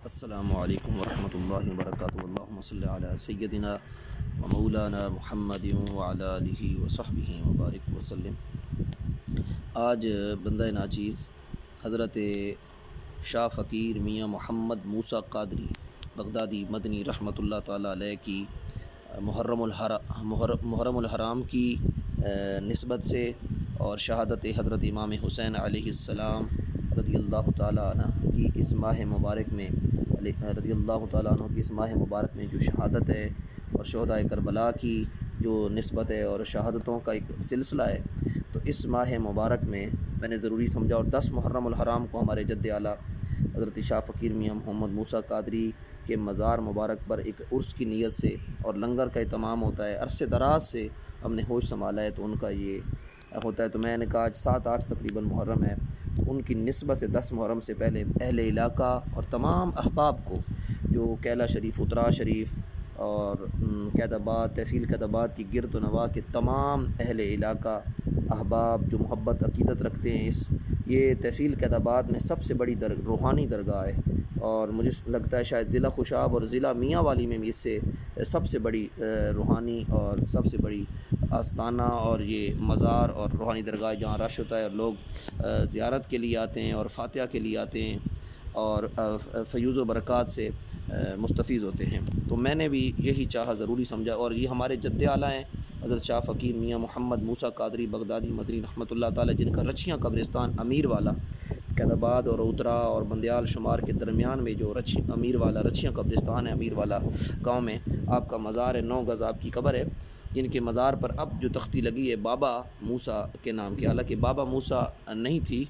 अस्सलामुअलैकुम वरहमतुल्लाहि वबरकातुहू। अल्लाहुम्मा सल्लि अला सय्यदिना व मौलाना मुहम्मदिन व अला आलिहि व सहबिहि व बारिक वसल्लम। आज बंदा नाचीज़ हज़रत शाह फ़कीर मियाँ मोहम्मद मूसा क़ादरी बगदादी मदनी रहमतुल्लाह ताला अलैह की मुहर्रमुल हराम की निस्बत से और शहादत हज़रत इमाम हुसैन अलैहिस्सलाम रज़ियल्लाहु ताला अन्हु की इस माह मुबारक में रज़ियल्लाहु ताला अन्हु की इस माह मुबारक में जो शहादत है और शहदाए करबला की जो निस्बत है और शहादतों का एक सिलसिला है, तो इस माह मुबारक में मैंने ज़रूरी समझा और 10 मुहर्रमुल हराम को हमारे जद्द आला हज़रत शाह फ़कीर मियाँ मोहम्मद मूसा क़ादरी के मज़ार मुबारक पर एक उर्स की नीयत से और लंगर का एहतमाम होता है। अरसे दराज से हमने होश संभाला है तो उनका ये होता है। तो मैंने कहा आज 7-8 तकरीबन मुहर्रम है, तो उनकी निस्बत से 10 मुहर्रम से पहले अहले इलाका और तमाम अहबाब को जो कैला शरीफ, उतरा शरीफ और कैदाबाद, तहसील कैदाबाद की गिरद नवा के तमाम अहले इलाका अहबाब जो मोहब्बत अकीदत रखते हैं, ये तहसील कैदाबाद में सबसे बड़ी रूहानी दरगाह है और मुझे लगता है शायद ज़िला खुशाब और ज़िला मियाँ वाली में भी इससे सबसे बड़ी रूहानी और सबसे बड़ी आस्ताना और ये मज़ार और रूहानी दरगाह जहाँ रश होता है और लोग ज़ियारत के लिए आते हैं और फातिहा के लिए आते हैं और फ़यूज़ व बरक़ात से मुस्तफ़ीज़ होते हैं। तो मैंने भी यही चाहा, ज़रूरी समझा। और ये हमारे जद्द आला हैं हज़रत शाह फ़कीर मियाँ मोहम्मद मूसा क़ादरी बगदादी मदनी रहमतुल्लाह ताला, जिनका रचियाँ कब्रिस्तान अमीर वाला कैदाबाद और उतरा और बंदयाल शुमार के दरमियान में जो अमीर वाला रचियाँ कब्रिस्तान है, अमीर वाला गाँव में आपका मज़ार है। 9 गज़ आपकी कब्र है, जिनके मज़ार पर अब जो तख्ती लगी है बाबा मूसा के नाम की। हालांकि बाबा मूसा नहीं थी,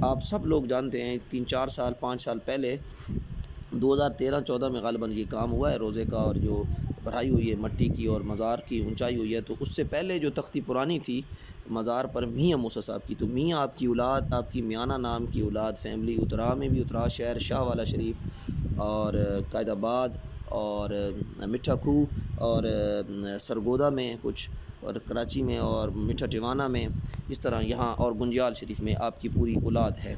आप सब लोग जानते हैं 3-4 साल 5 साल पहले 2013-14 में ग़ालिबन ये काम हुआ है रोज़े का, और जो भराई हुई है मट्टी की और मज़ार की ऊंचाई हुई है। तो उससे पहले जो तख्ती पुरानी थी मज़ार पर मियाँ मूसा साहब की, तो मियाँ आपकी औलाद, आपकी मियाना नाम की औलाद फैमिली उतरा में भी, उतरा शहर, शाह वाला शरीफ और कैदाबाद और मिठा खूह और सरगोदा में कुछ, और कराची में और मिठा टिवाना में, इस तरह यहाँ और गुंजियाल शरीफ में आपकी पूरी औलाद है।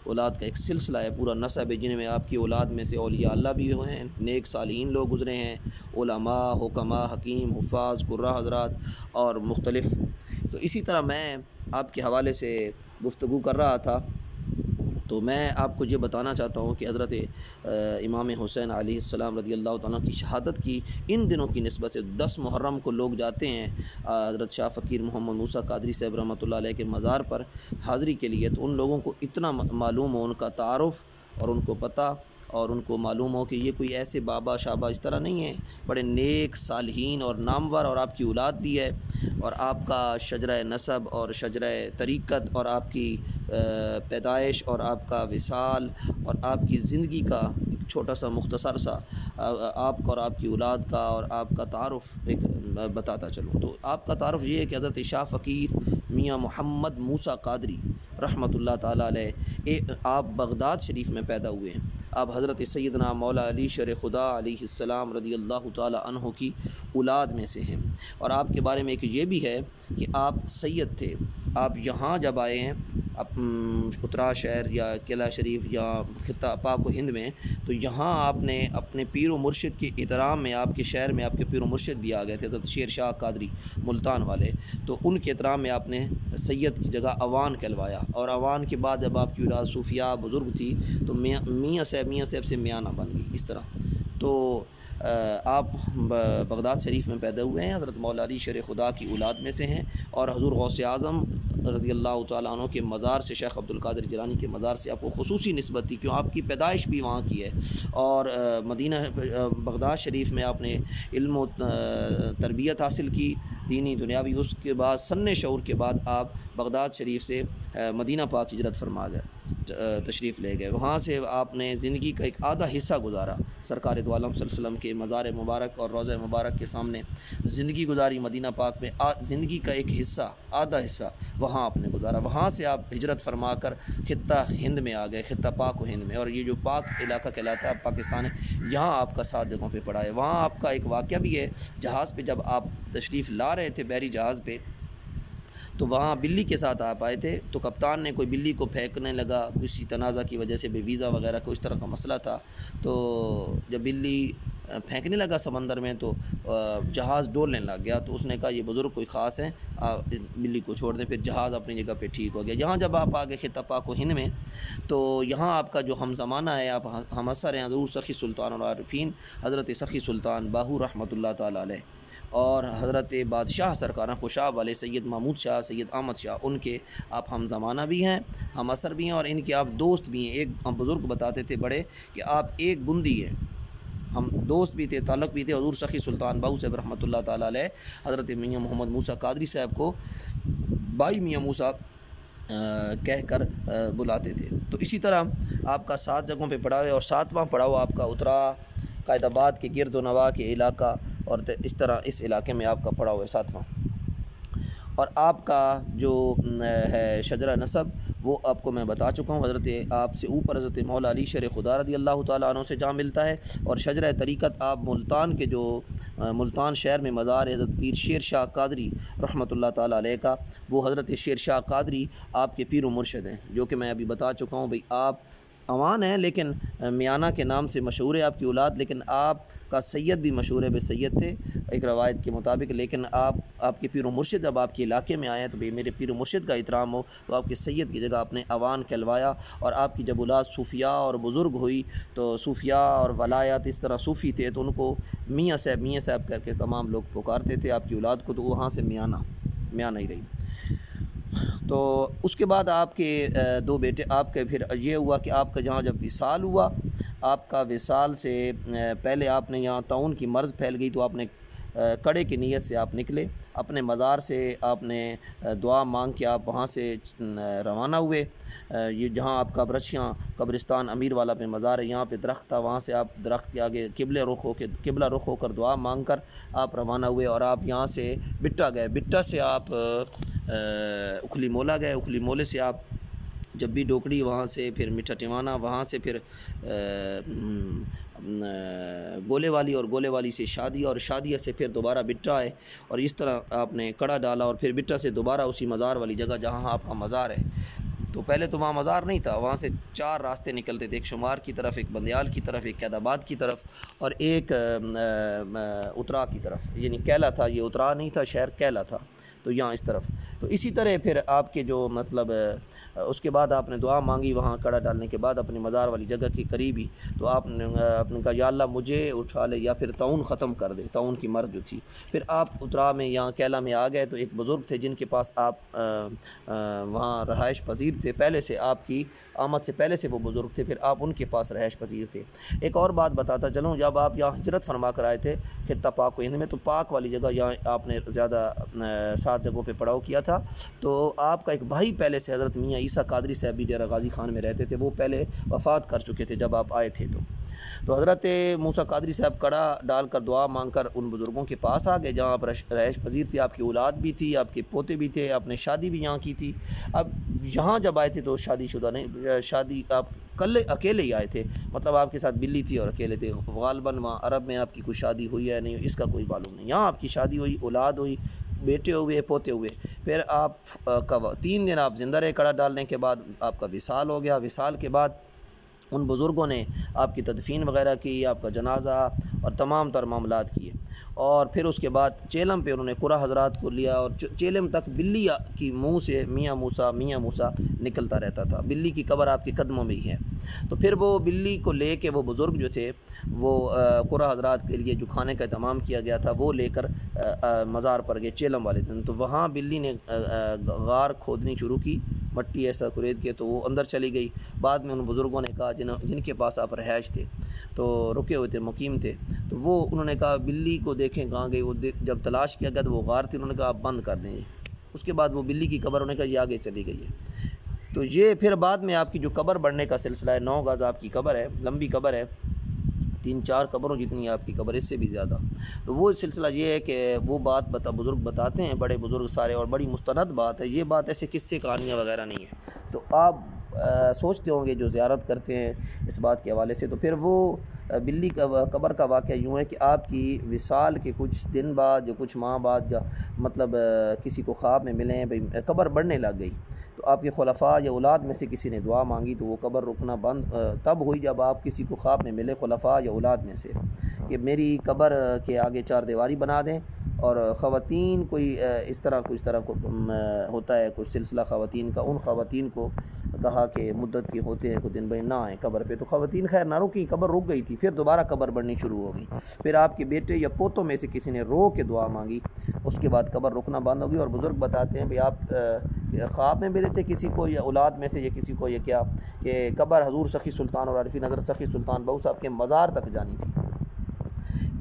औलाद का एक सिलसिला है, पूरा नसब है, जिनमें आपकी औलाद में से औलिया अल्लाह भी हुए हैं, नेक सालिहीन लोग गुज़रे हैं, उलमा, हुकमा, हकीम, हुफ़ाज़, कुर्रा हज़रात और मुख्तलिफ़। तो इसी तरह मैं आपके हवाले से गुफ्तगू कर रहा था, तो मैं आपको ये बताना चाहता हूँ कि हज़रत इमाम हुसैन अलैहिस्सलाम रज़ियल्लाहु ताला की शहादत की इन दिनों की निस्बत से 10 मुहर्रम को लोग जाते हैं हज़रत शाह फ़कीर मोहम्मद मूसा क़ादरी साहब रहमतुल्लाह अलैह के मज़ार पर हाज़री के लिए। तो उन लोगों को इतना मालूम हो, उनका तारुफ़ और उनको पता और उनको मालूम हो कि ये कोई ऐसे बाबा शाबा इस तरह नहीं है, बड़े नेक सालिहीन और नामवर, और आपकी औलाद भी है और आपका शजरा नसब और शजरा तरीक़त और आपकी पैदाइश और आपका विसाल और आपकी ज़िंदगी का एक छोटा सा मुख्तसर सा आपका और आपकी औलाद का और आपका तारुफ़ एक बताता चलूँ। तो आपका तारुफ़ ये है कि हज़रत शाह फ़कीर मियाँ मोहम्मद मूसा क़ादरी रहमतुल्लाह ताला अलैह आप बगदाद शरीफ में पैदा हुए हैं। आप हज़रत सैयदना मौला अली शेर खुदा अलैहिस्सलाम रज़ियल्लाहु ताला अन्हु की औलाद में से हैं। और आपके बारे में एक ये भी है कि आप सैयद थे। आप यहाँ जब आए हैं उतरा शहर या किला शरीफ या खित्ता पाक व हिंद में, तो यहाँ आपने अपने पीर व मुर्शिद के एहतराम में, आपके शहर में आपके पीर व मुर्शिद भी आ गए थे हज़रत शेर शाह क़ादरी मुल्तान वाले, तो उनके एहतराम में आपने सैयद की जगह अवान कहलवाया। और अवान के बाद जब आपकी औलाद सूफिया बुज़ुर्ग थी तो मियाँ साहब से मियाना बन गई। इस तरह तो आप बगदाद शरीफ में पैदा हुए हैं, हज़रत मौला अली शेर खुदा की औलाद में से हैं और हज़ूर गौसे आज़म रज़ियल्लाहु ताला अन्हु के मज़ार से, शेख अब्दुल क़ादिर जिलानी के मज़ार से आपको खुसूसी निस्बत थी, क्यों आपकी पैदाइश भी वहाँ की है। और मदीना बगदाद शरीफ में आपने इल्म तरबियत हासिल की दीनी दुनियावी। उसके बाद सन्ने शऊर के बाद आप बगदाद शरीफ से मदीना पाक हिजरत फरमा गए, तशरीफ़ ले गए। वहाँ से आपने ज़िंदगी का एक आधा हिस्सा गुजारा सरकार दो आलम सल्लल्लाहु अलैहि वसल्लम के मज़ार मुबारक और रोज़ा मुबारक के सामने ज़िंदगी गुजारी। मदीना पाक में ज़िंदगी का एक हिस्सा, आधा हिस्सा वहाँ आपने गुजारा। वहाँ से आप हिजरत फरमा कर खित्ता हिंद में आ गए, खित्ता पाक व हिंद में। और ये जो पाक इलाका कहलाता है पाकिस्तान है, यहाँ आपका 7 जगहों पर पड़ा है। वहाँ आपका एक वाक़या भी है, जहाज़ पर जब आप तशरीफ़ ला रहे थे बहरी जहाज़ पे, तो वहाँ बिल्ली के साथ आप आए थे, तो कप्तान ने कोई बिल्ली को फेंकने लगा, किसी तनाज़ा की वजह से वीज़ा वगैरह को इस तरह का मसला था। तो जब बिल्ली फेंकने लगा समंदर में तो जहाज़ डोलने लग गया। तो उसने कहा ये बुज़ुर्ग कोई ख़ास है, आप बिल्ली को छोड़ दें। फिर जहाज़ अपनी जगह पे ठीक हो गया। यहाँ जब आप आगे खिता पाक व हिंद में, तो यहाँ आपका जो हम ज़माना है, आप हम असर हैं हज़रत सखी सुल्तान और आरिफीन हज़रत सखी सुल्तान बाहू रहमतुल्लाह ताला अलैह और हज़रत बादशाह सरकार खुशाब वाले सैयद महमूद शाह, सैयद अहमद शाह, उनके आप हम ज़माना भी हैं, हम असर भी हैं और इनके आप दोस्त भी हैं। एक हम बुज़ुर्ग बताते थे बड़े कि आप एक बूंदी हैं, हम दोस्त भी थे, ताल्लुक़ भी थे। हज़ूर सखी सुल्तान बाहू साहब रहमतुल्लाह ताला अलैह हज़रत मियाँ मोहम्मद मूसा कादरी साहब को भाई मियाँ मूसा कह कर बुलाते थे। तो इसी तरह आपका 7 जगहों पे पड़ाव है और 7वां पड़ाव आपका उत्तरा कायदाबाद के गिरद नवा के इलाका और इस तरह इस इलाके में आपका पड़ाव है 7वां। और आपका जो है शजरा नसब वो आपको मैं बता चुका हूँ। हज़रत आपसे ऊपर हज़रत मौला अली शेर खुदा रज़ी अल्लाह ताला अन्हु से जहाँ मिलता है। और शजरा तरीक़त आप मुल्तान के जो मुल्तान शहर में मज़ार है हज़रत पीर शेर शाह कादरी रहमतुल्लाह ताला अलैह का, वो हज़रत शेर शाह कादरी आपके पीर व मुर्शिद हैं, जो कि मैं अभी बता चुका हूँ। भाई आप अवान हैं लेकिन मियाना के नाम से मशहूर है आपकी औलाद, लेकिन आपका सैयद भी मशहूर है, बे सैयद थे एक रवायत के मुताबिक। लेकिन आपके पीर व मुर्शिद जब आपके इलाके में आए हैं तो भाई मेरे पीर व मुर्शिद का एहतराम हो, तो आपके सैयद की जगह आपने अवान कहलवाया। और आपकी जब औलाद सूफिया और बुज़ुर्ग हुई तो सूफिया और वलायत इस तरह सूफ़ी थे तो उनको मियाँ साहब करके तमाम लोग पुकारते थे आपकी औलाद को, तो वहाँ से मियाँ ही रही। तो उसके बाद आपके 2 बेटे आपके, फिर ये हुआ कि आपका जहाँ जब विसाल हुआ, आपका विसाल से पहले आपने यहाँ ताउन की मर्ज़ फैल गई तो आपने कड़े की नीयत से आप निकले अपने मज़ार से, आपने दुआ मांग के आप वहाँ से रवाना हुए। ये जहाँ आपका बरछियाँ कब्रिस्तान अमीर वाला पे मज़ार है, यहाँ पे दरख्त था, वहाँ से आप दरख्त के आगे किबला रुख होकर दुआ मांग कर आप रवाना हुए। और आप यहाँ से बिट्टा गए, बिट्टा से आप उखली मोला गए, उखली मोले से आप जब भी डोकड़ी, वहाँ से फिर मिठा टिवाना, वहाँ से फिर गोले वाली और गोले वाली से शादी और शादिया से फिर दोबारा बिट्टा आए। और इस तरह आपने कड़ा डाला और फिर बिट्टा से दोबारा उसी मज़ार वाली जगह जहाँ आपका मज़ार है। तो पहले तो वहाँ मज़ार नहीं था, वहाँ से 4 रास्ते निकलते थे, एक शुमार की तरफ, एक बंदयाल की तरफ, एक कैदाबाद की तरफ और एक उत्तरा की तरफ। यानी कैला था, ये उत्तरा नहीं था, शहर कैला था, तो यहाँ इस तरफ। तो इसी तरह फिर आपके जो मतलब उसके बाद आपने दुआ मांगी वहाँ कड़ा डालने के बाद अपने मज़ार वाली जगह के करीब ही। तो आपने कहा या अल्लाह मुझे उठा ले या फिर ताउन ख़त्म कर दे, ताउन की मर्ज़ जो थी। फिर आप उत्तरा में यहाँ कैला में आ गए तो एक बुज़ुर्ग थे जिनके पास आप वहाँ रहाइश पजीर थे, पहले से आपकी आमद से पहले से वो बुज़ुर्ग थे, फिर आप उनके पास रहाइश पजीर थे। एक और बात बताता चलूँ, जब आप यहाँ हिजरत फरमा कर आए थे खित्ता पाक व हिंद में, तो पाक वाली जगह यहाँ आपने ज़्यादा 7 जगहों पे पड़ाव किया था। तो आपका एक भाई पहले से हज़रत मियाँ ईसा कादरी साहब भी डेरा गाज़ी खान में रहते थे, वो पहले वफ़ात कर चुके थे जब आप आए थे। तो हज़रत मूसा कादरी साहब कड़ा डालकर दुआ मांगकर उन बुज़ुर्गों के पास आ गए जहाँ आप रहाइश पजीर थी, आपकी औलाद भी थी, आपके पोते भी थे, आपने शादी भी यहाँ की थी। अब यहाँ जब आए थे तो शादीशुदा नहीं, शादी आप कल अकेले ही आए थे, मतलब आपके साथ बिल्ली थी और अकेले थे। गालबन वहाँ अरब में आपकी कोई शादी हुई है नहीं, इसका कोई मालूम नहीं। यहाँ आपकी शादी हुई, औलाद हुई, बेटे हुए, पोते हुए। फिर आप कब 3 दिन आप ज़िंदा रहे कड़ा डालने के बाद, आपका विसाल हो गया। विसाल के बाद उन बुज़ुर्गों ने आपकी तदफीन वगैरह की, आपका जनाजा और तमाम तर मामलात किए। और फिर उसके बाद चेलम पे उन्होंने कुरा हज़रात को लिया और चेलम तक बिल्ली की मुंह से मियाँ मूसा निकलता रहता था। बिल्ली की कब्र आपके कदमों में ही है। तो फिर वो बिल्ली को ले के वो बुज़ुर्ग जो थे वो कुरा हज़रात के लिए जो खाने का इंतज़ाम किया गया था वो लेकर मज़ार पर गए चेलम वाले दिन। तो वहाँ बिल्ली ने गार खोदनी शुरू की, मट्टी ऐसा कुरेद के, तो वो अंदर चली गई। बाद में उन बुज़ुर्गों ने कहा जिनके पास आप रहायश थे, तो रुके हुए थे, मुकीम थे, तो वो उन्होंने कहा बिल्ली को देखें कहाँ गई। वो जब तलाश किया गया तो वो गार थी, उन्होंने कहा आप बंद कर दें। उसके बाद वो बिल्ली की कब्र, उन्होंने कहा ये आगे चली गई है। तो ये फिर बाद में आपकी जो कब्र बढ़ने का सिलसिला है, 9 गज़ आपकी कब्र है, लंबी कब्र है, 3-4 कब्रों जितनी आपकी कब्र, इससे भी ज़्यादा। तो वो सिलसिला ये है कि वो बात बुज़ुर्ग बताते हैं, बड़े बुज़ुर्ग सारे, और बड़ी मुस्तनद बात है ये। बात ऐसे किस्से कहानियाँ वगैरह नहीं है। तो आप सोचते होंगे जो ज़ियारत करते हैं इस बात के हवाले से, तो फिर वो बिल्ली का कब्र का वाक़या यूँ है कि आपकी विसाल के कुछ दिन बाद या कुछ माह बाद या मतलब किसी को ख्वाब में मिले भाई कब्र बढ़ने लग गई, तो आपके खुलफ़ा या औलाद में से किसी ने दुआ मांगी तो वो कब्र रुकना बंद तब हुई जब आप किसी को ख्वाब में मिले खुलफ़ा या औलाद में से कि मेरी कब्र के आगे चार दीवारी बना दें, और ख़वातीन कोई इस तरह को होता है कुछ सिलसिला ख़वातीन का, उन ख़वातीन को कहा कि मुद्दत की होते हैं कुछ दिन भाई ना आए कब्र पे, तो ख़वातीन खैर ना रुकी, कब्र रुक गई थी, फिर दोबारा कब्र बढ़नी शुरू हो गई, फिर आपके बेटे या पोतों में से किसी ने रो के दुआ मांगी, उसके बाद कब्र रुकना बंद हो गई। और बुज़ुर्ग बताते हैं भाई आप ख्वाब में मिले थे किसी को या औलाद में से या किसी को, ये क्या कि कब्र हज़ूर सखी सुल्तान और आरिफीन हज़रत सखी सुल्तान बहू साहब के मज़ार तक जानी थी।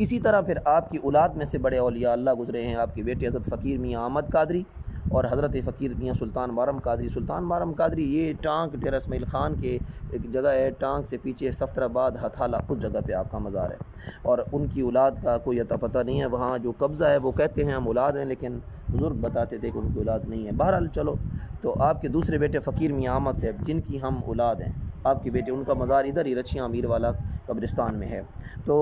इसी तरह फिर आपकी औलाद में से बड़े औलिया अल्लाह गुज़रे हैं, आपके बेटे हज़रत फ़कीर मियाँ अहमद कादरी और हज़रत फ़कीर मियाँ सुल्तान बारम कादरी। सुल्तान बारम कादरी ये टांग डेरा इस्माइल ख़ान के एक जगह है, टांग से पीछे सफ्तराबाद हथाला उस जगह पे आपका मज़ार है, और उनकी औलाद का कोई अता पता नहीं है। वहाँ जो कब्ज़ा है वो कहते हैं हम औलाद हैं, लेकिन बुज़ुर्ग बताते थे कि उनकी औलाद नहीं है। बहरहाल चलो, तो आपके दूसरे बेटे फ़कीर मियाँ अहमद साहब जिनकी हम औलाद हैं, आपके बेटे उनका मज़ार इधर ही रछियाँ अमीर वाला कब्रिस्तान में है। तो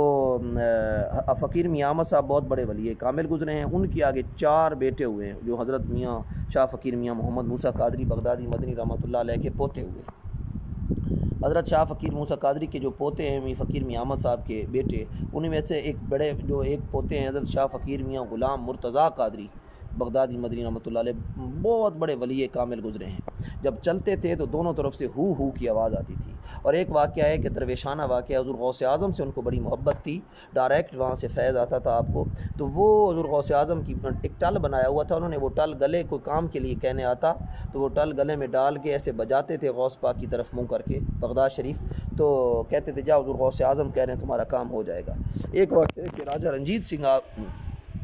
फ़कीर मियाँ अहमद साहब बहुत बड़े वली कामिल गुज़रे हैं, उनके आगे चार बेटे हुए हैं जो हज़रत मियाँ शाह फ़कीर मियाँ मोहम्मद मूसा कादरी बगदादी मदनी रहमतुल्लाह अलैह के पोते हुए। हज़रत शाह फ़कीर मूसा कादरी के जो पोते हैं फ़कीर मियाँ अहमद साहब के बेटे, उन्हीं में से एक बड़े जो एक पोते हैं हज़रत शाह फ़कीर मियाँ ग़ुलाम मुर्तज़ा कादरी बगदादी मदनी रहमतुल्लाह अलैह, बहुत बड़े वली कामिल गुज़रे हैं। जब चलते थे तो दोनों तरफ से हू की आवाज़ आती थी। और एक वाक़या है कि दरवेशाना वाक़या, हुज़ूर गौसे आज़म से उनको बड़ी मोहब्बत थी, डायरेक्ट वहाँ से फैज़ आता था आपको, तो वो हुज़ूर गौसे आज़म की एक टल बनाया हुआ था, उन्होंने वो टल गले को काम के लिए कहने आता, तो वो टल गले में डाल के ऐसे बजाते थे गौस पाक की तरफ मुँह करके बगदाद शरीफ, तो कहते थे जा हुज़ूर गौसे आज़म कह रहे हैं तुम्हारा काम हो जाएगा। एक वाक़या कि राजा रंजीत सिंह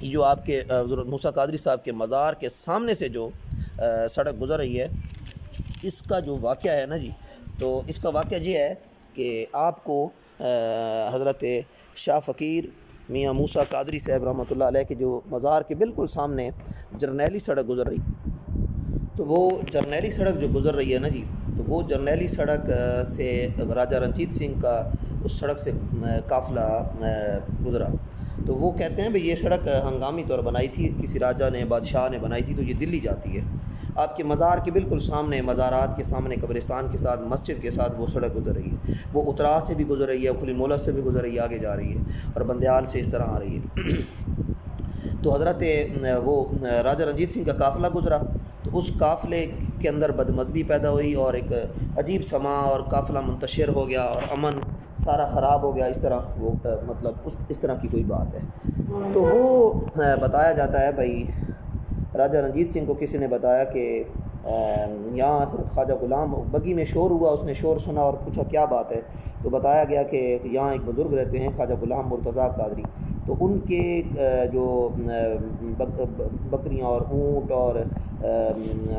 जो आपके हज़रत मूसा कादरी साहब के मज़ार के सामने से जो सड़क गुज़र रही है, इसका जो वाक़या है ना जी, तो इसका वाक़या ये है कि आपको हज़रत शाह फ़कीर मियाँ मूसा कादरी साहब रहमतुल्लाह अलैह के जो मज़ार के बिल्कुल सामने जरनैली सड़क गुज़र रही, तो वो जरनैली सड़क जो गुज़र रही है ना जी, तो वो जरनैली सड़क से राजा रंजीत सिंह का उस सड़क से काफ़िला गुज़रा, तो वो कहते हैं भाई ये सड़क हंगामी तौर बनाई थी, किसी राजा ने बादशाह ने बनाई थी, तो ये दिल्ली जाती है। आपके मज़ार के बिल्कुल सामने, मज़ारात के सामने कब्रिस्तान के साथ मस्जिद के साथ वो सड़क गुज़र रही है, वो उतरा से भी गुज़र रही है, खुली मोला से भी गुज़र रही है, आगे जा रही है और बंदयाल से इस तरह आ रही है। तो हज़रत वो राजा रंजीत सिंह का काफ़िला गुज़रा, तो उस काफ़िले के अंदर बदमज़गी पैदा हुई और एक अजीब समा, और काफ़िला मुंतशिर हो गया और अमन सारा ख़राब हो गया, इस तरह वो मतलब इस तरह की कोई बात है। तो वो बताया जाता है भाई राजा रंजीत सिंह को किसी ने बताया कि यहाँ ख्वाजा ग़ुलाम बगी में शोर हुआ, उसने शोर सुना और पूछा क्या बात है, तो बताया गया कि यहाँ एक बुज़ुर्ग रहते हैं ख्वाजा ग़ुलाम मुर्तज़ा कादरी, तो उनके जो बकरियाँ और ऊँट और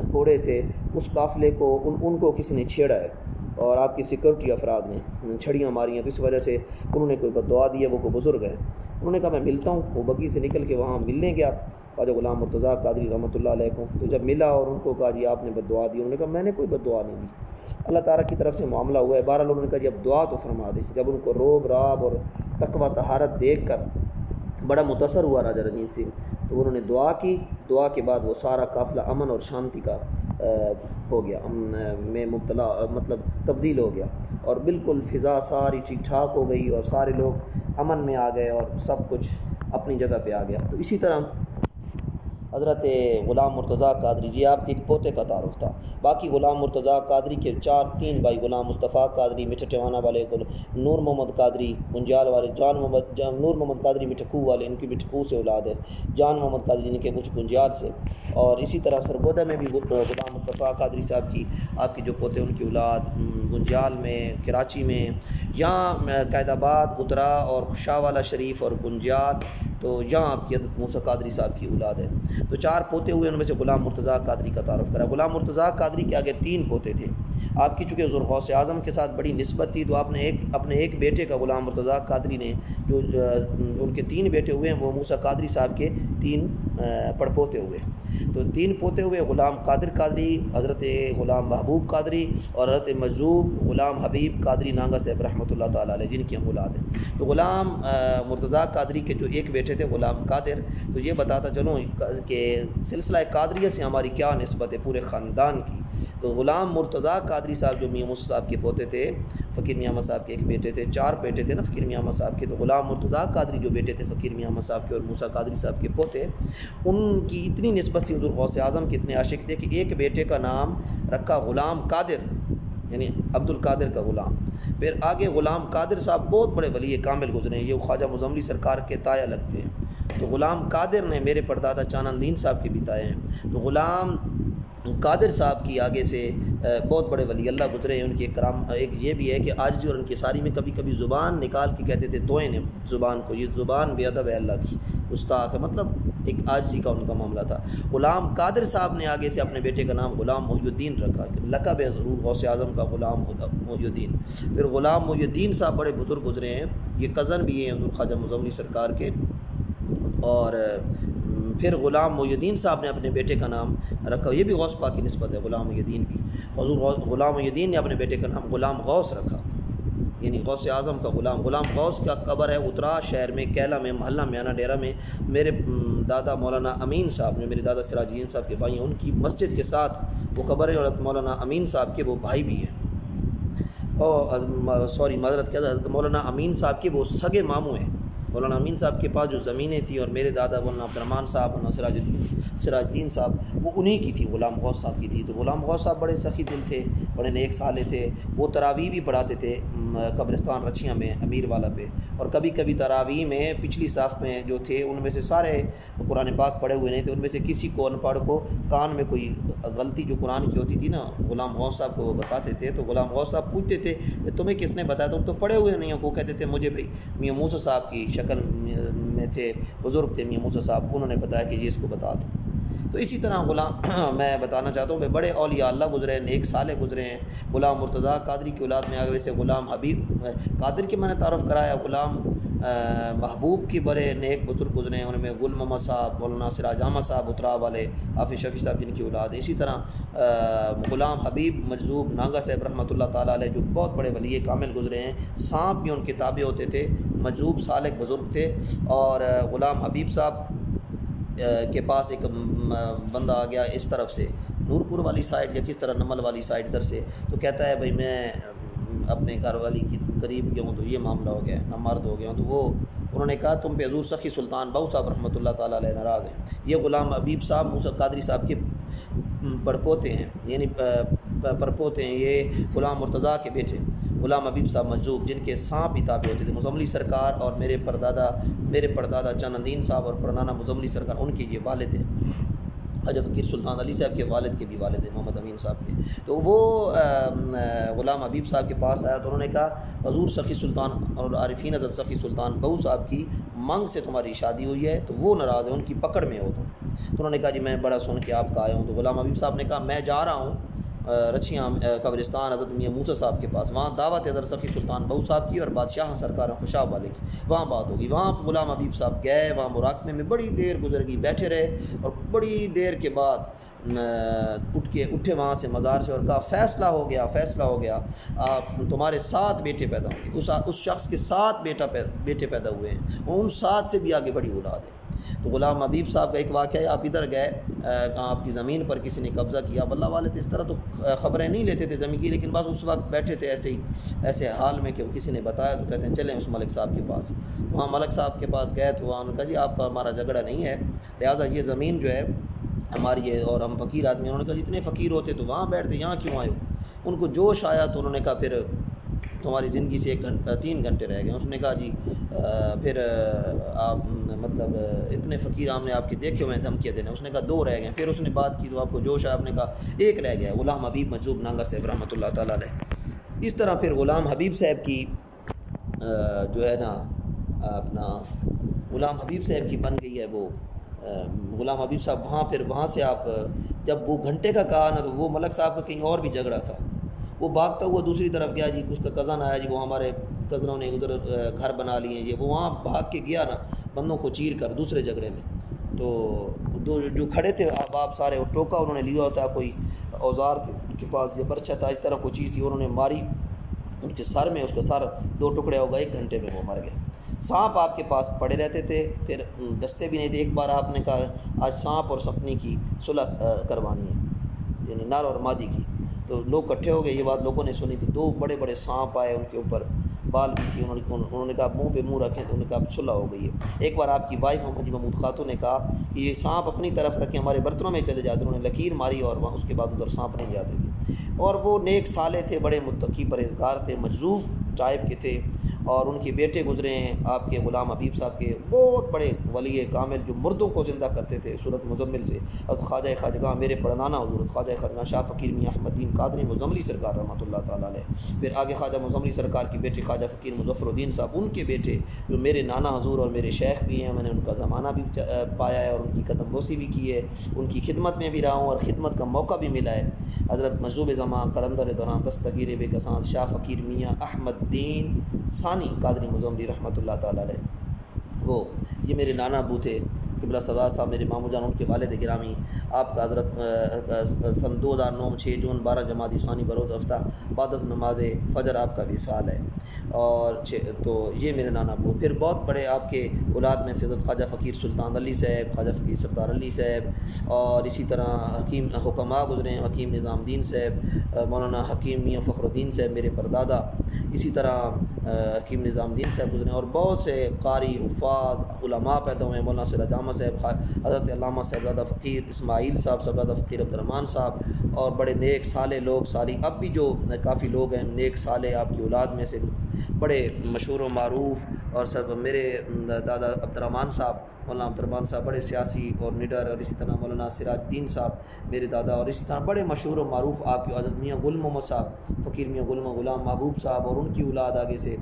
घोड़े थे, उस काफ़िले को उनको किसी ने छेड़ा है और आपकी सिक्योरिटी अफराद ने छड़ियाँ मारी हैं, तो इस वजह से उन्होंने कोई बददुआ दी है। वो कोई बुज़ुर्ग है, उन्होंने कहा मैं मिलता हूँ। वो बगी से निकल के वहाँ मिलने गया ख्वाजा ग़ुलाम मुर्तज़ा कादरी रहमतुल्लाह अलैह को, तो जब मिला और उनको कहा जी आपने बददुआ दी, उन्होंने कहा मैंने कोई बददुआ नहीं दी, अल्लाह ताला की तरफ से मामला हुआ है। बहरहाल उन्होंने कहा जी अब दुआ तो फरमा दें। जब उनको रोब राब और तकवा तहारत देख कर बड़ा मुतासर हुआ राजा रंजीत सिंह, तो उन्होंने दुआ की। दुआ के बाद वो सारा काफ़िला अमन और शांति का हो गया, में मुब्तला मतलब तब्दील हो गया और बिल्कुल फ़िज़ा सारी ठीक ठाक हो गई और सारे लोग अमन में आ गए और सब कुछ अपनी जगह पे आ गया। तो इसी तरह हज़रत ग़ुलाम मुर्तज़ा कादरी जी आपके एक पोते का तारुफ़ था। बाकी ग़ुलाम मुर्तज़ा कादरी के तीन भाई, ग़ुलाम मुस्तफ़ा कादरी मिठटेवाना वाले, नूर मोहम्मद कादरी गुंजाल वाले, नूर मोहम्मद कादरी मिठकू वाले, इनकी मिठकू से औलाद है, जान मोहम्मद कादरी इनके कुछ गुंजाल से, और इसी तरह सरगोदा में भी ग़ुलाम मुस्तफ़ा कादरी साहब की आपके जो पोते उनकी औलाद गुंजाल में, कराची में, यहाँ कैदाबाद, उतरा और शाहवाला शरीफ और गुंजाल, तो यहाँ आपकी हज़रत मूसा कादरी साहब की औलाद है। तो चार पोते हुए, उनमें से ग़ुलाम मुर्तज़ा कादरी का तारुफ़ करा। ग़ुलाम मुर्तज़ा कादरी के आगे तीन पोते थे। आपकी चूँकि हुज़ूर गौसे आज़म के साथ बड़ी निस्बत थी, तो आपने अपने एक बेटे का ग़ुलाम मुर्तज़ा कादरी ने, जो उनके तीन बेटे हुए हैं, वो मूसा कादरी साहब के 3 पड़पोते हुए। तो 3 पोते हुए ग़ुलाम कादिर कादरी, हज़रत ग़ुलाम महबूब कादरी और हज़रत मजूब ग़ुलाम हबीब कादरी नांगा साहब रहमतुल्लाह ताला अलैह, जिनकी हम औलाद हैं। तो ग़ुलाम मुर्तज़ा कादरी के जो एक बेटे थे ग़ुलाम कादिर, तो ये बताता चलूँ कि सिलसिला कादरिया से हमारी क्या निस्बत है पूरे ख़ानदान की। तो ग़ुलाम मुर्तज़ा कादरी साहब जो मियाँ मूसा साहब के पोते थे, फ़कीर मियाँ अहमद साहब के एक बेटे थे, 4 बेटे थे ना फ़कीर मियाँ अहमद साहब के। तो ग़ुलाम मुर्तज़ा कादरी जो बेटे थे फ़कीर मियाँ अहमद साहब के और मूसा कादरी साहब के पोते, उनकी इतनी निस्बत थी हुज़ूर गौसे आज़म के इतने आशिक थे कि एक बेटे का नाम रखा ग़ुलाम कादिर, यानी अब्दुल कादिर का ग़ुलाम। फिर आगे ग़ुलाम कादिर साहब बहुत बड़े वली कामिल गुज़रे हैं, ये ख्वाजा मुज़म्मिली सरकार के ताया लगते हैं। तो ग़ुलाम कादिर ने मेरे परदादा चानंदीन साहब के भी ताए हैं। तो ग़ुलाम कादिर साहब की आगे से बहुत बड़े वली अल्लाह गुज़रे हैं। उनकी एक ये भी है कि आजिज़ी और इंकिसारी में कभी कभी ज़ुबान निकाल के कहते थे तोए ने ज़ुबान को, ये ज़ुबान बेअदब है अल्लाह की, गुस्ताख है, मतलब एक आजिज़ी का उनका मामला था। ग़ुलाम कादिर साहब ने आगे से अपने बेटे का नाम ग़ुलाम मुहियुद्दीन रखा, लक़ब है ज़रूर गौसे आज़म का ग़ुलाम मुहियुद्दीन। फिर ग़ुलाम मुहियुद्दीन साहब बड़े बुज़ुर्ग गुज़रे हैं, ये कज़न भी हैं हज़ूर ख्वाजा मुज़म्मिली सरकार के। और फिर ग़ुलाम मुहियुद्दीन साहब ने अपने बेटे का नाम रखा, ये भी गौस पाक की निस्बत है ग़ुलाम मुहियुद्दीन भी। हज़ूर ग़ुलाम मुहियुद्दीन ने अपने बेटे का नाम ग़ुलाम गौस रखा, यानी गौसे आज़म का ग़ुलाम। ग़ुलाम गौस का कब्र है उतरा शहर में, कैला में, महल्ला म्याना डेरा में। मेरे दादा मौलाना अमीन साहब ने, मेरे दादा सिराजुद्दीन साहब के भाई हैं, उनकी मस्जिद के साथ वो कब्र है। और मौलाना अमीन साहब के वो भाई भी हैं, और सॉरी माज़रत क्या, मौलाना अमीन साहब के वो सगे मामू हैं। मौलाना अमीन साहब के पास जो ज़मीनें थी और मेरे दादा मौलाना अब्दुर्रहमान साहब और सिराजुद्दीन साहब, वो उन्हीं की थी, ग़ुलाम गौस साहब की थी। तो ग़ुलाम गौस साहब बड़े सखी दिल थे, बड़े नेक साले थे। वो तरावी भी पढ़ाते थे कब्रिस्तान रचियाँ में अमीर वाला पे। और कभी कभी तरावी में पिछली साफ़ में जो थे उनमें से सारे कुरान पाक पढ़े हुए नहीं थे, उनमें से किसी को अनपढ़ को कान में कोई गलती जो कुरान की होती थी ना, ग़ुलाम गौस साहब को वो बताते थे। तो ग़ुलाम गौस साहब पूछते थे तुम्हें किसने बताया, तुम तो पढ़े हुए नहीं हो। वो कहते थे मुझे भाई मियाँ मूसा साहब की शक्ल में थे, बुज़ुर्ग थे मियाँ मूसा साहब, उन्होंने बताया कि ये इसको बता दो। तो इसी तरह ग़ुलाम मैं बताना चाहता हूँ कि बड़े औलिया अल्लाह गुज़रे हैं, नेक साले गुज़रे हैं। ग़ुलाम मुर्तज़ा कादरी की औलाद में आगे से ग़ुलाम हबीब कादिर की मैंने तारुफ़ कराया। ग़ुलाम महबूब की बड़े नेक बुज़ुर्ग गुज़रे हैं, उनमें गुल मोहम्मद साहब, मौलाना सिराज अहमद साहब उतरा वाले, हाफिज़ शफ़ी साहब जिनकी औलाद है। इसी तरह ग़ुलाम हबीब मजूब नांगा साहब रहमतुल्लाह ताला अलैह, जो बहुत बड़े वली कामिल गुज़रे हैं। सांप भी उनके ताबे होते थे, मजूब सालिक बुज़ुर्ग थे। और ग़ुलाम हबीब साहब के पास एक बंदा आ गया इस तरफ से, नूरपुर वाली साइड या किस तरह नमल वाली साइड इधर से, तो कहता है भाई मैं अपने घर वाली के करीब गया हूँ तो ये मामला हो गया, मैं मर्द हो गया हूँ। तो वो उन्होंने कहा तुम पे हज़ूर सखी सुल्तान बहू साहब रहमतुल्लाह ताला अलैह नाराज़ हैं। ये ग़ुलाम हबीब साहब मूसा कादरी साहब के पड़पोते हैं, यानी परपोते हैं। ये ग़ुलाम मुर्तज़ा के बेटे ग़ुलाम हबीब साहब मजूब, जिनके सांप भी ताबे होते थे। मुज़म्मिली सरकार और मेरे परदादा चानंदीन साहब और परनाना मुज़म्मिली सरकार, उनके ये वालिद हैं। ख्वाजा फ़कीर सुल्तान अली साहब के वालिद के भी वालिद हैं, मोहम्मद अमीन साहब के। तो वो ग़ुलाम हबीब साहब के पास आया तो उन्होंने कहा हज़ूर सखी सुल्तान और आरिफीन हज़रत सखी सुल्तान बहू साहब की मंग से तुम्हारी शादी हुई है, तो वो नाराज़ है, उनकी पकड़ में हो तुम। तो उन्होंने कहा जी मैं बड़ा सुन के आपका आया हूँ। तो ग़ुलाम हबीब साहब ने कहा मैं जा रहा हूँ रचियाँ कब्रिस्तान हज़रत मियाँ मूसा साहब के पास, वहाँ दावत हज़रत सखी सुल्तान बहू साहब की और बादशाह सरकार खुशाब वाले की, वहाँ बात होगी। वहाँ ग़ुलाम हबीब साहब गए, वहाँ मुराकबे में बड़ी देर गुजर गई, बैठे रहे। और बड़ी देर के बाद उठे वहाँ से मज़ार से और कहा फ़ैसला हो गया, आप तुम्हारे 7 बेटे पैदा होंगे। उस शख्स के 7 बेटे पैदा हुए हैं, उन 7 से भी आगे बड़ी औलाद है। तो ग़ुलाम हबीब साहब का एक वाक़या है, आप इधर गए, कहाँ आपकी ज़मीन पर किसी ने कब्ज़ा किया। अल्लाह वाले तो इस तरह तो ख़बरें नहीं लेते थे ज़मीन की, लेकिन बस उस वक्त बैठे थे ऐसे हाल में कि किसी ने बताया, तो कहते हैं चलें उस मलिक साहब के पास। वहाँ मलिक साहब के पास गए तो वहाँ उन्होंने कहा जी आपका हमारा झगड़ा नहीं है, लिहाजा ये ज़मीन जो है हमारी है और हम फ़कीर आदमी। उन्होंने कहा जितने फ़कीर होते तो वहाँ बैठते, यहाँ क्यों आए हो। उनको जोश आया तो उन्होंने कहा फिर तुम्हारी ज़िंदगी से 3 घंटे रह गए। उसने कहा जी फिर आप मतलब इतने फ़कीर हमने आपके देखे हुए हैं धमकियाँ देने। उसने कहा 2 रह गए। फिर उसने बात की तो आपको जोश आया, आपने कहा 1 रह गया, ग़ुलाम हबीब मजूब नांगा साहब रहमतुल्लाह ताला अलैह। इस तरह फिर ग़ुलाम हबीब साहब की जो है ना अपना ग़ुलाम हबीब साहब की बन गई है वो ग़ुलाम हबीब साहब। वहाँ से आप जब वो घंटे का कहा ना, तो वो मलक साहब का कहीं और भी झगड़ा था, वो भागता हुआ दूसरी तरफ गया जी। उसका कज़न आया जी, वो हमारे कज़नों ने उधर घर बना लिए ये, वो वहाँ भाग के गया ना बंदों को चीर कर दूसरे झगड़े में। तो दो जो खड़े थे अहबाब सारे, वो टोका उन्होंने लिया होता, कोई औजार थे उनके पास या बर्छा था, इस तरह कोई चीज़ थी, उन्होंने मारी उनके सर में, उसका सर 2 टुकड़े हो गए, 1 घंटे में वो मर गया। सांप आपके पास पड़े रहते थे, फिर डसते भी नहीं थे। एक बार आपने कहा आज सांप और सपनी की सुलह करवानी है, यानी नर और मादी की, तो लोग इकट्ठे हो गए, ये बात लोगों ने सुनी, तो 2 बड़े बड़े सांप आए, उनके ऊपर बाल भी थी, उन्होंने कहा मुंह पे मुंह रखें, तो उन्होंने कहा सुलह हो गई है। एक बार आपकी वाइफ हाजी महमूद खातून ने कहा कि ये सांप अपनी तरफ रखें, हमारे बर्तनों में चले जाते, उन्होंने लकीर मारी और वहाँ उसके बाद उधर सांप नहीं जाते थे। और वो नेक साले थे, बड़े मुत्तकी परहेज़गार थे, मजजूब टाइप के थे, और उनके बेटे गुजरे हैं आपके ग़ुलाम हबीब साहब के, बहुत बड़े वली कामिल जो मुर्दों को ज़िंदा करते थे सूरत मुज़म्मिल से। और ख्वाजा खाजगा मेरे पढ़नाना हुज़ूर ख्वाजा खाजगा शाह फ़कीर मियाँ अहमदीन कादरी मुज़म्मिली सरकार रहमतुल्लाह ताला अलैह, फिर आगे ख्वाजा मुज़म्मिली सरकार के बेटे ख्वाजा फ़कीर मुज़फ़्फ़रुद्दीन साहब, उनके बेटे जो मेरे नाना हुज़ूर और मेरे शेख भी हैं, मैंने उनका ज़माना भी पाया है और उनकी कदमबोसी भी की है, उनकी खिदमत में भी रहा हूँ और ख़िदमत का मौका भी मिला है। हज़रत मजूब ज़मान कलंदर दौरान दस्तगीर बेकसां शाह फ़कीर मियाँ अहमदीन सानी कादरी मुज़म्मिली रहमतुल्लाह ताला अलैह, वो ये मेरे नाना अबू थे क़िबला सदात साहब, मेरे मामू जान उनके वालिद गिरामी आपका हज़रत सन 2009 6 जून 12 जमाती सानी बरोज़ हफ्ता बाद नमाज फ़जर आपका विसाल है। और तो ये मेरे नाना अबू, फिर बहुत बड़े आपके औलाद में से हज़रत ख्वाजा फ़कीर सुल्तान अली साहब, ख्वाजा फ़कीर सरदार अली साहब, और इसी तरह हकीम हुक्मा गुज़रे हैं, हकीम निज़ामुद्दीन साहब, मौलाना हकीम मियाँ फ़खरुद्दीन साहब मेरे परदादा, इसी तरह हकीम निज़ामुद्दीन साहब गुज़रे, और बहुत से कारी हुफ़ाज़ उलमा पैदा हुए, मौलाना सिराज अहमद साहब, हज़रत अल्लामा साहिबज़ादा फ़कीर इस्माइल साहब, साहिबज़ादा फ़कीर अब्दुर्रहमान साहब, और बड़े नेक साले लोग साली अब भी जो काफ़ी लोग हैं नेक साले आपकी औलाद में से बड़े मशहूर व मारूफ़, और सब मेरे दादा अब्दुर्रहमान साहब, मौलाना अब्दुर्रहमान साहब बड़े सियासी और निडर, और इसी तरह मौलाना सिराजुद्दीन साहब मेरे दादा, और इसी तरह बड़े मशहूर व मारूफ़ आपके हज़रत मियाँ गुल मोहम्मद साहब, फ़कीर मियाँ ग़ुलाम महबूब साहब और उनकी औलाद आगे से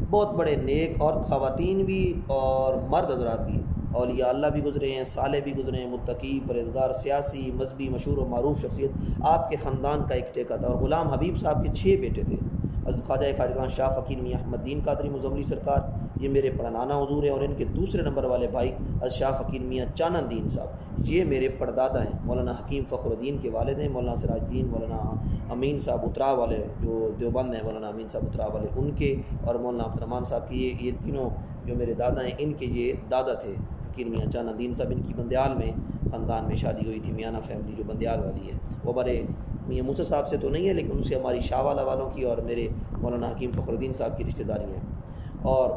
बहुत बड़े नेक, और ख़वातीन भी और मर्द हज़रात भी, औलिया अल्लाह भी गुज़रे हैं, साले भी गुज़रे हैं, मुत्तकी परहेज़गार, सियासी मजहबी मशहूर व मारूफ़ शख्सियत आपके ख़ानदान का एक टेका था। और ग़ुलाम हबीब साहब के 6 बेटे थे, हज़रत ख्वाजा खाजगा शाह फ़कीर मियाँ अहमदीन कादरी मुज़म्मिली सरकार, ये मेरे पढ़नाना हुज़ूर हैं, और इनके दूसरे नंबर वाले भाई हज़रत शाह फ़कीर मियाँ चानंदीन साहब, ये मेरे परदादा हैं, मौलाना हकीम फ़खरुद्दीन के वालिद हैं, मौलाना सिराजुद्दीन, मौलाना अमीन साहब उतरा वाले जो देवबंद हैं, मौलाना अमीन साहब उतरा वाले उनके, और मौलाना अब्दुर्रहमान साहब की ये तीनों जो मेरे दादा हैं, इनके ये दादा थे फ़कीर मियाँ चानंदीन साहब, इनकी बंदयाल में ख़ानदान में शादी हुई थी, मियाना फैमिली जो बंदयाल वाली है, वो हमारे मियाँ मूसा साहब से तो नहीं है, लेकिन उनसे हमारी शाहवाला वालों की और मेरे मौलाना हकीम फ़खरुद्दीन साहब की रिश्तेदारी है। और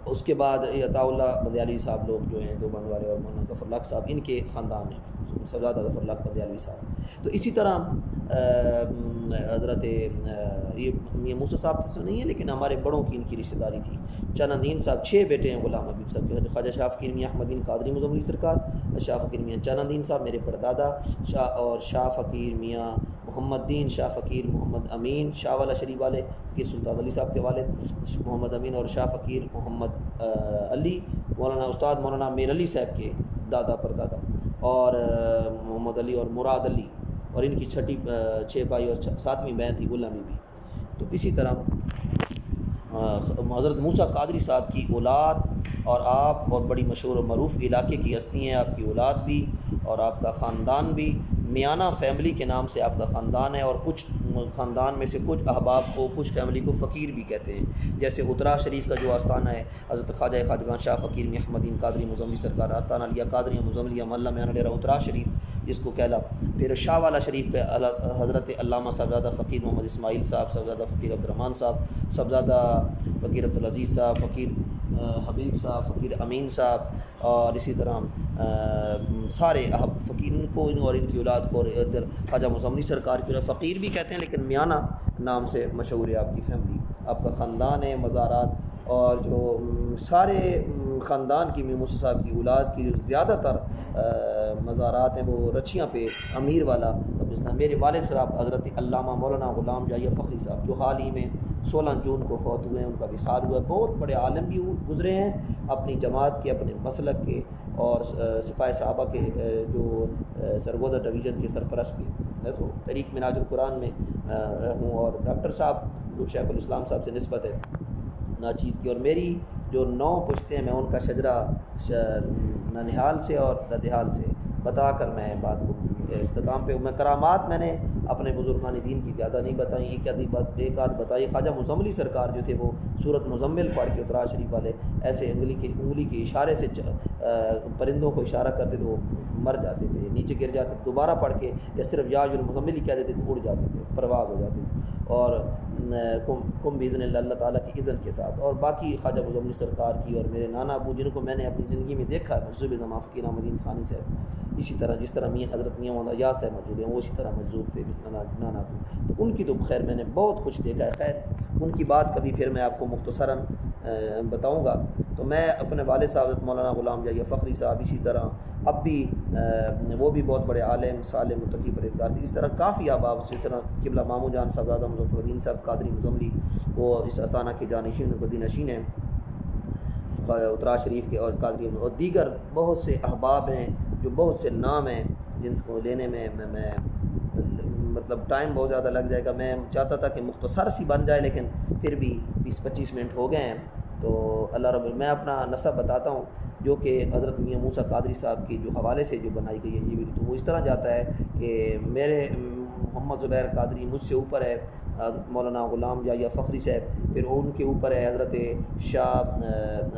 उसके बाद अताउल्लाह बंदयालवी साहब लोग जो हैं देवबंद वाले, और मौलाना ज़फ़रुल्लाह साहब इनके ख़ानदान हैं, सरदादा ज़फ़रुल्लाह बंदयालवी साहब। तो इसी तरह हज़रत ये मियाँ मूसा साहब तो नहीं है, लेकिन हमारे बड़ों की इनकी रिश्तेदारी थी। चानंदीन साहब 6 बेटे हैं ग़ुलाम हबीब साहब के, ख्वाजा शाह फ़कीर मियाँ अहमदीन कादरी मुज़म्मिली सरकार, शाह फ़कीर मियाँ चानंदीन साहब मेरे परदादा, और शाह फ़कीर मियाँ मोहम्मदीन, शाह फ़कीर मोहम्मद अमीन शाह वाला शरीफ वाले फ़कीर सुल्तान अली साहब के वालिद मोहम्मद अमीन, और शाह फ़कीर मोहम्मद अली मौलाना उस्ताद मौलाना मीर अली साहब के दादा परदादा, और मोहम्मद अली और मुराद अली, और इनकी 6 भाई और 7वीं बहन थी गुलामी भी। तो इसी तरह हज़रत मूसा कादरी साहब की औलाद और आप, और बड़ी मशहूर और मरूफ़ इलाके की हस्ती हैं आपकी औलाद भी और आपका ख़ानदान भी, मियाना फैमिली के नाम से आपका ख़ानदान है, और कुछ ख़ानदान में से कुछ अहबाब को, कुछ फैमिली को फ़कीर भी कहते हैं। जैसे उतरा शरीफ का जो आस्थाना है हज़रत ख्वाजा खाजगा शाह फ़कीर मियाँ अहमदीन कादरी मुज़म्मिली सरकार आस्थाना लिया कादरी मुज़म्मिली मल्ला मियाँ डेरा उतरा शरीफ जिसको कहला। फिर शाह वाला शरीफ पे हज़रत अल्लामा साहिबज़ादा फ़कीर मोहम्मद इस्माइल साहब, साहिबज़ादा फ़कीर अब्दुर्रहमान साहब, साहिबज़ादा फ़कीर अब्दुल अज़ीज़ साहब, फ़कीर हबीब साहब, फ़कीर अमीन साहब, और इसी तरह सारे फ़कीर को और इनकी औलाद को, इधर ख्वाजा मुज़म्मिली सरकार की फ़कीर भी कहते हैं, लेकिन मियाना नाम से मशहूर है आपकी फैमिली, आपका ख़ानदान है। मज़ारात और जो सारे ख़ानदान की मियाँ मूसा साहब की औलाद की ज़्यादातर मज़ारात हैं वो रचियाँ पे अमीर वाला कब्रिस्तान। मेरे वालिद साहब हज़रत अल्लामा मौलाना ग़ुलाम जाहिया फ़खरी साहब जो हाल ही में 16 जून को फौत हुए हैं, उनका विसाल हुआ है। बहुत बड़े आलम भी गुज़रे हैं अपनी जमात के, अपने मसलक के, और सिपाही साहबा के जो सरगोदा डिवीज़न के सरपरस्त थे। मैं तो तहरीक मिनाजुल कुरान में हूँ, और डॉक्टर साहब जो शेखुल इस्लाम साहब से निस्बत है नाचीज़ की, और मेरी जो 9 पुश्ते हैं मैं उनका शजरा ननिहाल से और ददिहाल से बता कर मैं बात को इख्तिताम पे मैं करामात मैंने अपने बुजुर्गान दीन की ज़्यादा नहीं बताई। एक आध बताई। ख्वाजा मुज़म्मिली सरकार जो थे वो सूरत मुज़म्मिल पढ़ के उतरा शरीफ वाले ऐसे उंगली के इशारे से परिंदों को इशारा करते थे, वो मर जाते थे, नीचे गिर जाते थे, दोबारा पढ़ के या सिर्फ याजुल मुज़म्मिल कह देते थे, उड़ जाते थे, परवाज़ हो जाती थी और कुम बिज़्न अल्लाह ताला की इज़्न के साथ। और बाकी ख्वाजा मुज़म्मिल सरकार की और मेरे नाना अबू जिनको मैंने अपनी ज़िंदगी में देखा है, मंसूब ज़मा फ़कीर अहमद इंसानी साहब, इसी तरह जिस तरह मियाँ हज़रत मियाँ मौलाना यास साहब मौजूद हैं वो इसी तरह मौजूद थे नाना अबू। तो उनकी तो खैर मैंने बहुत कुछ देखा है। खैर उनकी बात कभी फिर मैं आपको मुख्तसरन बताऊँगा। तो मैं अपने वालिद साहब मौलाना ग़ुलाम जहिया फ़खरी साहब, इसी तरह अब भी वो भी बहुत बड़े आलिम साले मुत्तकी परहेज़गार थे। इस तरह काफ़ी अहबाब, इस तरह किबला मामू जान साहब मुज़फ़्फ़रुद्दीन साहब कादरी मुज़म्मिली, वो इस आस्थाना के जानशीन नशीन हैं उतरा शरीफ के, और कादरी और दीगर बहुत से अहबाब हैं जो बहुत से नाम हैं जिनको लेने में मैं मतलब टाइम बहुत ज़्यादा लग जाएगा। मैं चाहता था कि मुख्तसर सी बन जाए, लेकिन फिर भी 20-25 मिनट हो गए हैं। तो अल्लाह रब्बुल, मैं अपना नसब बताता हूँ जो कि हज़रत मियाँ मूसा कादरी साहब के जो हवाले से जो बनाई गई है ये वीडियो, तो वो इस तरह जाता है कि मेरे मोहम्मद ज़ुबैर कादरी मुझसे ऊपर है हज़रत मौलाना ग़ुलाम जहिया फ़खरी साहब, फिर उनके ऊपर है हज़रत शाह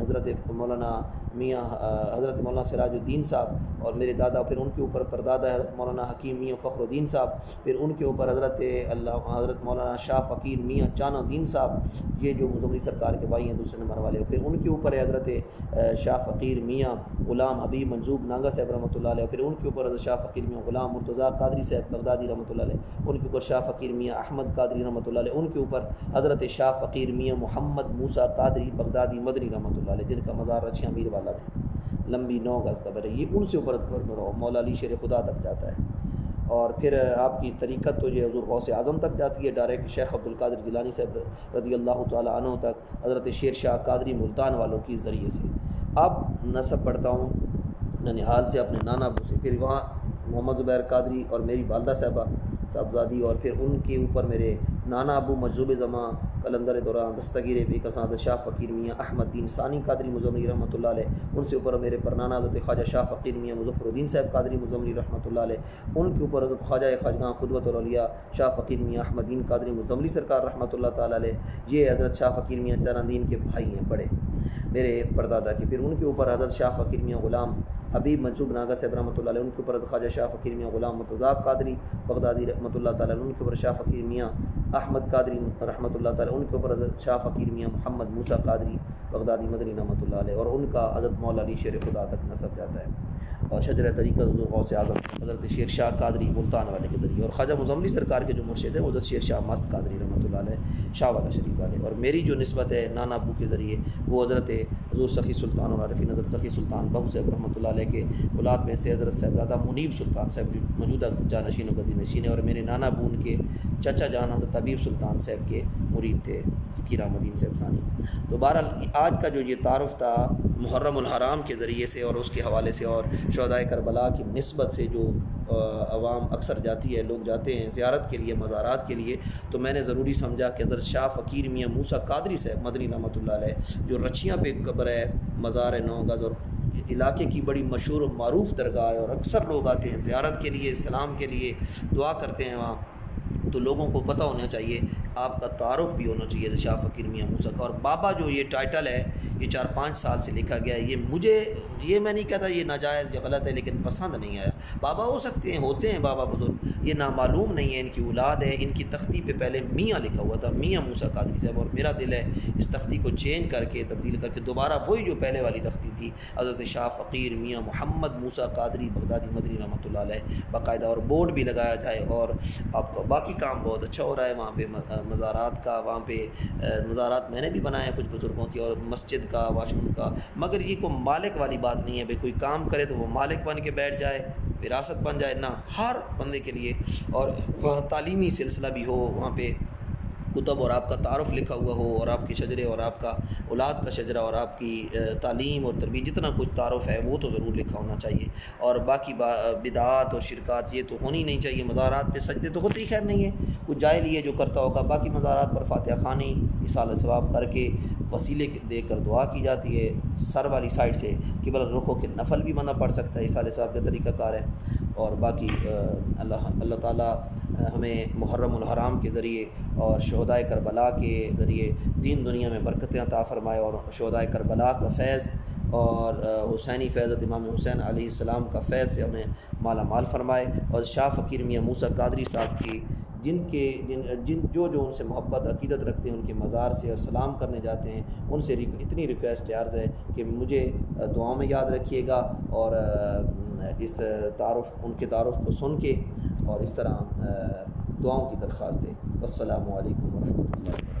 हज़रत मौलाना मियाँ हज़रत मौलाना सिराजुद्दीन साहब और मेरे दादा, फिर उनके ऊपर परदादा हज़रत मौलाना हकीम मियाँ फ़खरुद्दीन साहब, फिर उनके ऊपर हज़रत मौलाना शाह फ़कीर मियाँ चानुद्दीन साहब, ये जो मुज़म्मिली सरकार के भाई हैं दूसरे नंबर वाले। फिर उनके ऊपर है हज़रत शाह फ़कीर मियाँ ग़ुलाम हबीब मंजूब नांगा साहब रहमतुल्लाह अलैह, फिर उनके ऊपर हज़रत शाह फ़कीर मियाँ ग़ुलाम मुर्तज़ा कादरी साहब बगदादी रहमतुल्लाह अलैह, उनके ऊपर शाह फ़कीर मियाँ अहमद कादरी रहमतुल्लाह अलैह, उनके ऊपर हज़रत शाह फ़कीर मियाँ मोहम्मद मूसा कादरी बगदादी मदनी रहमतुल्लाह अलैह, जिनका मज़ार रचिया मीर वाला में लंबी 9 गज़ कब्र है। ये उनसे ऊपर मौला अली शेर खुदा तक जाता है। और फिर आपकी तरीक़त तो ये हुज़ूर गौसे आज़म तक जाती है डायरेक्ट, शेख अब्दुल कादिर जिलानी साहब रज़ी अल्लाह तआला अन्हु तक, हज़रत शेर शाह कादरी मुल्तान वालों की ज़रिए से। अब नसब पढ़ता हूँ ननिहाल से अपने नाना अबू से, फिर वहाँ मोहम्मद ज़ुबैर कादरी और मेरी वालदा साहबा साहबजादी, और फिर उनके ऊपर मेरे नाना अबू मजूब ज़मा कलंदर दौरान दस्तगीर बेकसाद शाह फ़कीर मियाँ अहमद दीन सानी कादरी मुज़म्मिली रहमतुल्लाह अलैह, उनसे ऊपर मेरे परनाना हज़रत ख्वाजा शाह फ़कीर मियाँ मुज़फ़्फ़रुद्दीन साहब कादरी मुज़म्मिली रहमतुल्लाह अलैह, उनके ऊपर हज़रत ख्वाजा ख़ाजगां क़ुदवतुल औलिया शाह फ़कीर मियाँ अहमद दीन कादरी मुज़म्मिली सरकार रहमतुल्लाह ताला अलैह, ये हज़रत शाह फ़कीर मियाँ चानुद्दीन के भाई हैं बड़े मेरे परदादा के। फिर उनके ऊपर हज़रत शाह फ़कीर मियाँ ग़ुलाम हबीब मंसूब नागा साहब रहमतुल्लाह अलैह, उनके ऊपर ख्वाजा शाह फ़कीर मियाँ ग़ुलाम मुर्तज़ा कादरी बगदादी रहमतुल्लाह ताला, उनके ऊपर शाह फ़कीर मियाँ अहमद कादरी रहमतुल्लाह ताला, उनके ऊपर हज़रत शाह फ़कीर मियाँ मोहम्मद मूसा कादरी बगदादी मदनी रहमतुल्लाह अलैह, और उनका हज़रत मौला अली शेर खुदा तक नसब जाता है। और शजर तरीक़त हुज़ूर गौसे आज़म हज़रत शेर शाह कादरी मुल्तान वाले के ज़रिए, और ख्वाजा मुज़म्मिली सरकार के जो मुर्शिद हैं हज़रत शेर शाह मस्त कादरी रहमतुल्लाह अलैह शाह वाला शरीफ वाले। और मेरी जो निस्बत है नाना अबू के ज़रिए वो हज़रत हुज़ूर सखी सुल्तान और आरिफ़ीन हज़रत सखी सुल्तान बहू साहब रहमतुल्लाह अलैह के औलाद में से हज़रत साहबज़ादा मुनीब सुल्तान साहब जो मौजूदा जानशीन व गदी नशीन है, और मेरे नाना अबू उनके चाचा जान हज़रत हबीब सुल्तान साहब के मुरीद थे फ़कीर अहमदीन साहब सानी। तो बहरहाल आज का जो ये तारुफ़ था मुहर्रम उल हराम के ज़रिए से और उसके हवाले से, और शहदाए करबला की निस्बत से जो अवाम अक्सर जाती है, लोग जाते हैं ज़ियारत के लिए, मज़ारात के लिए, तो मैंने ज़रूरी समझा कि हज़रत शाह फ़कीर मियाँ मूसा कादरी साहब मदनी रहमतुल्लाह अलैह जो रचियाँ पे कब्र है, मज़ार 9 गज़, और इलाके की बड़ी मशहूर और मारूफ़ दरगाह है, और अक्सर लोग आते हैं ज़ियारत के लिए, सलाम के लिए, दुआ करते हैं वहाँ। तो लोगों को पता होना चाहिए, आपका तारुफ़ भी होना चाहिए शाह फ़कीर मियाँ मूसा का। और बाबा जो ये टाइटल है ये 4-5 साल से लिखा गया है, ये मैं नहीं कहता ये नाजायज़ या गलत है, लेकिन पसंद नहीं आया। बाबा हो सकते हैं, होते हैं बाबा बुज़ुर्ग, ये नामालूम नहीं है, इनकी औलाद है। इनकी तख्ती पे पहले मियाँ लिखा हुआ था, मियाँ मूसा कादरी साहब, और मेरा दिल है इस तख्ती को चेंज करके, तब्दील करके दोबारा वही जो पहले वाली तख्ती थी हज़रत शाह फ़कीर मियाँ मोहम्मद मूसा कादरी बगदादी मदनी रहमतुल्लाह अलैह बाकायदा, और बोर्ड भी लगाया जाए। और आपका बाकी काम बहुत अच्छा हो रहा है वहाँ पे मज़ारात का, वहाँ पे मज़ारात मैंने भी बनाए हैं कुछ बुज़ुर्गों की, और मस्जिद का, वाशरूम का, मगर ये कोई मालिक वाली बात नहीं है भाई कोई काम करे तो वो मालिक बन के बैठ जाए, विरासत बन जाए ना, हर बंदे के लिए। और वहाँ तालीमी सिलसिला भी हो, वहाँ पे कुतब और आपका तारुफ़ लिखा हुआ हो, और आपके शजरे और आपका औलाद का शजरा और आपकी तालीम और तरबियत जितना कुछ तारुफ़ है वो तो ज़रूर लिखा होना चाहिए। और बाकी बिदात और शिरकात ये तो होनी नहीं चाहिए। मज़ारात पे सजदे तो होते ही खैर नहीं है, कुछ जाहिल ही है जो करता होगा। बाकी मज़ारात पर फातिहा ख़वानी इसाल सवाब करके वसीले देकर दुआ की जाती है। सर वाली साइड से क़िबला रुख़ हो के नफ़ल भी बंदा पढ़ सकता है, इसाल सवाब का तरीक़ाकार है। और बाकी अल्लाह ताला हमें मुहर्रमुल हराम के ज़रिए और शुहदाए करबला के ज़रिए दीन दुनिया में बरकतें अता फ़रमाए, और शुहदाए करबला का फैज़ और हुसैनी फ़ैज़ इमाम हुसैन अलैहिस्सलाम का फैज़ से हमें माला माल फ़रमाए। और शाह फ़कीर मियाँ मूसा कादरी साहब की जिनके जिन जिन जो जो उनसे मोहब्बत अक़ीदत रखते हैं उनके मज़ार से और सलाम करने जाते हैं, उनसे इतनी रिक्वेस्ट अर्ज़ है कि मुझे दुआओं में याद रखिएगा, और इस तारुफ़ उनके तारुफ़ को सुन के और इस तरह दुआओं की दरख्वास्त दें। वस्सलामु अलैकुम व रहमतुल्लाहि।